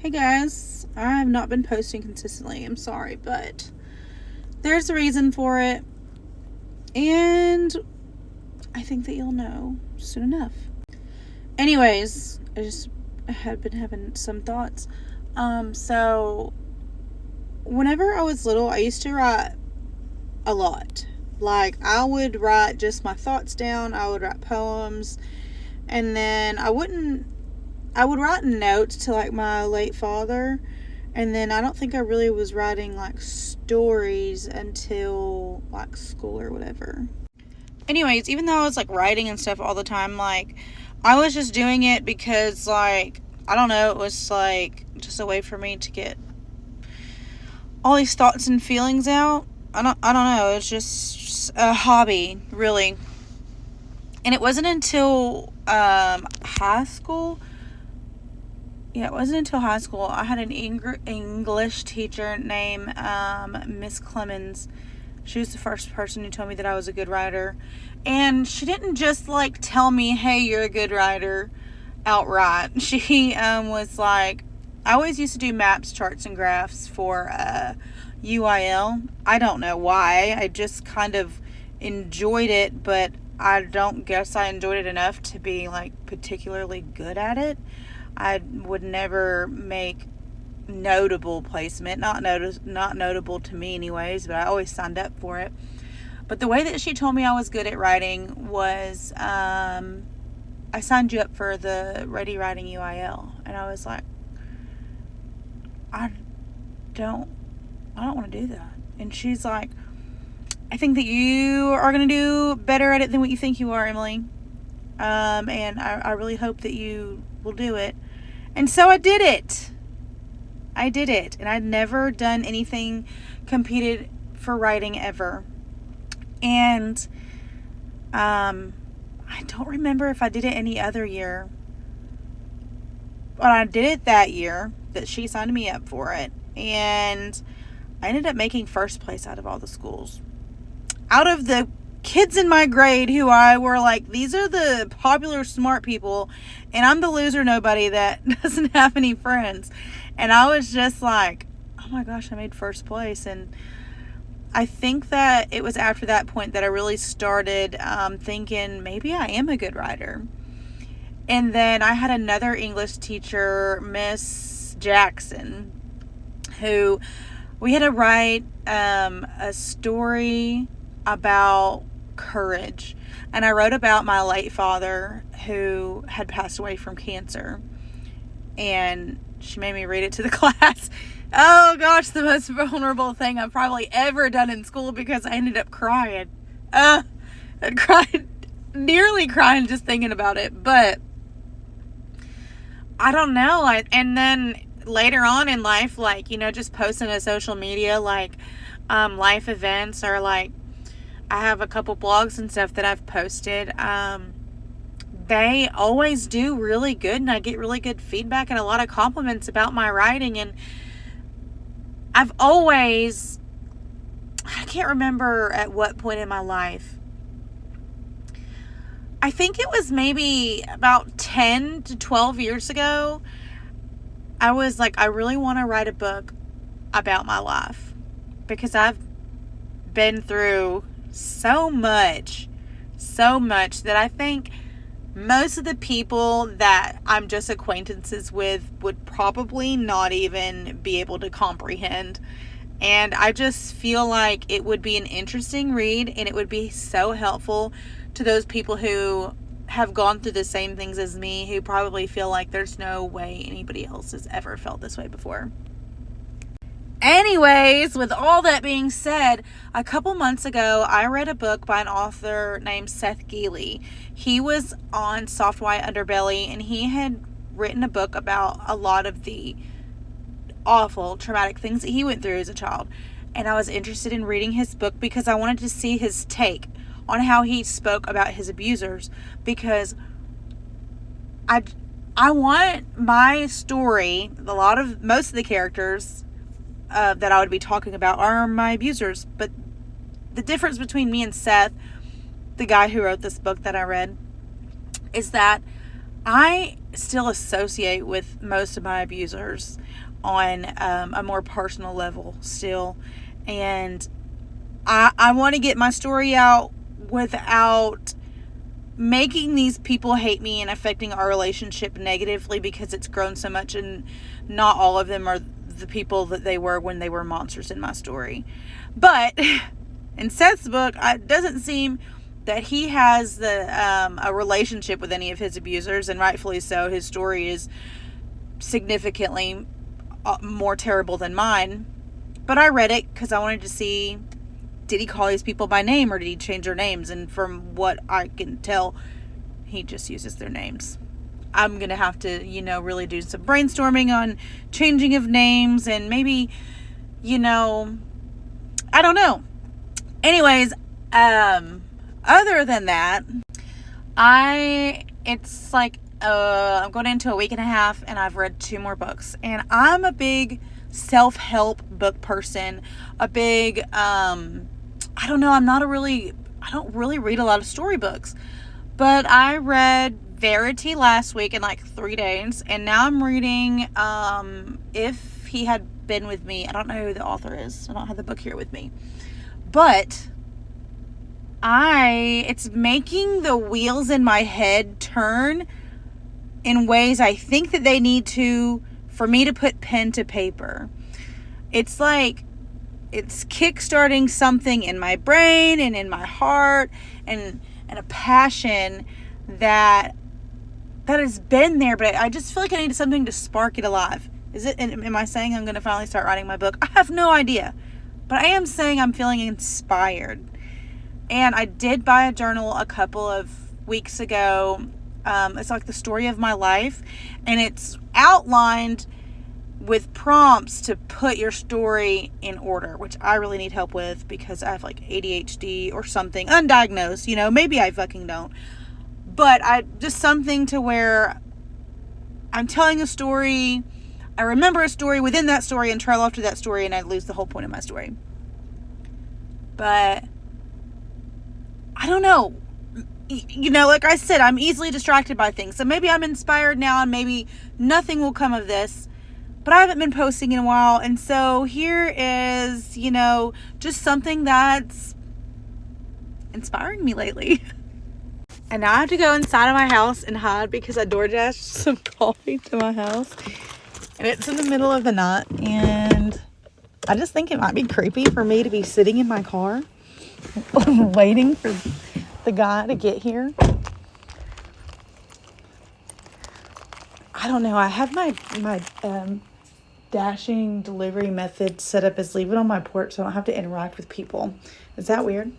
Hey guys, I have not been posting consistently. I'm sorry, but there's a reason for it, and I think that you'll know soon enough. Anyways, I just had been having some thoughts. So whenever I was little, I used to write a lot. Like, I would write just my thoughts down, I would write poems, and then I would write notes to like my late father, and then I don't think I really was writing like stories until like school or whatever. Anyways, even though I was like writing and stuff all the time, like I was just doing it because like I don't know, it was like just a way for me to get all these thoughts and feelings out. I don't know, it's just a hobby, really. And it wasn't until high school. Yeah, it wasn't until high school. I had an English teacher named Miss Clemens. She was the first person who told me that I was a good writer. And she didn't just like tell me, hey, you're a good writer outright. She was like, I always used to do maps, charts, and graphs for UIL. I don't know why. I just kind of enjoyed it, but I don't guess I enjoyed it enough to be like particularly good at it. I would never make notable placement, not notable to me anyways, but I always signed up for it. But the way that she told me I was good at writing was I signed you up for the Ready Writing UIL, and I was like, I don't want to do that. And she's like, I think that you are going to do better at it than what you think you are, Emily. And I really hope that you will do it. And so I did it. And I'd never done anything competed for writing ever. And I don't remember if I did it any other year. But I did it that year that she signed me up for it. And I ended up making first place out of all the schools. Out of the kids in my grade who I were like, these are the popular smart people, and I'm the loser nobody that doesn't have any friends. And I was just like, oh my gosh, I made first place. And I think that it was after that point that I really started thinking maybe I am a good writer. And then I had another English teacher, Miss Jackson, who we had to write a story about courage. And I wrote about my late father who had passed away from cancer. And she made me read it to the class. Oh gosh, the most vulnerable thing I've probably ever done in school, because I ended up crying. I cried, nearly crying just thinking about it. But I don't know. And then later on in life, like, you know, just posting to social media, like life events, or like I have a couple blogs and stuff that I've posted. They always do really good, and I get really good feedback and a lot of compliments about my writing. And I can't remember at what point in my life. I think it was maybe about 10 to 12 years ago. I was like, I really want to write a book about my life, because I've been through so much that I think most of the people that I'm just acquaintances with would probably not even be able to comprehend. And I just feel like it would be an interesting read, and it would be so helpful to those people who have gone through the same things as me, who probably feel like there's no way anybody else has ever felt this way before. Anyways, with all that being said, a couple months ago, I read a book by an author named Seth Geely. He was on Soft White Underbelly, and he had written a book about a lot of the awful, traumatic things that he went through as a child. And I was interested in reading his book because I wanted to see his take on how he spoke about his abusers, because I want my story, most of the characters that I would be talking about are my abusers. But the difference between me and Seth, the guy who wrote this book that I read, is that I still associate with most of my abusers on a more personal level still. And I want to get my story out without making these people hate me and affecting our relationship negatively, because it's grown so much, and not all of them are the people that they were when they were monsters in my story. But in Seth's book, it doesn't seem that he has a relationship with any of his abusers, and rightfully so. His story is significantly more terrible than mine. But I read it because I wanted to see, did he call these people by name or did he change their names? And from what I can tell, he just uses their names. I'm going to have to, really do some brainstorming on changing of names, and maybe, I don't know. Anyways, other than that, it's like, I'm going into a week and a half and I've read 2 more books, and I'm a big self-help book person, a big, I don't really read a lot of storybooks, but I read Verity last week in like 3 days, and now I'm reading, If He Had Been With Me. I don't know who the author is. I don't have the book here with me, but it's making the wheels in my head turn in ways I think that they need to, for me to put pen to paper. It's like it's kickstarting something in my brain and in my heart, and a passion that has been there, but I just feel like I need something to spark it alive. Am I saying I'm going to finally start writing my book? I have no idea, but I am saying I'm feeling inspired. And I did buy a journal a couple of weeks ago. It's like the story of my life, and it's outlined with prompts to put your story in order, which I really need help with because I have like ADHD or something, undiagnosed, maybe I fucking don't, but just something to where I'm telling a story, I remember a story within that story and trail off to that story, and I lose the whole point of my story. But I don't know. Like I said, I'm easily distracted by things. So maybe I'm inspired now and maybe nothing will come of this. But I haven't been posting in a while. And so here is, just something that's inspiring me lately. And now I have to go inside of my house and hide because I DoorDashed some coffee to my house. And it's in the middle of the night. And I just think it might be creepy for me to be sitting in my car waiting for the guy to get here. I don't know. I have my dashing delivery method set up as leave it on my porch so I don't have to interact with people. Is that weird?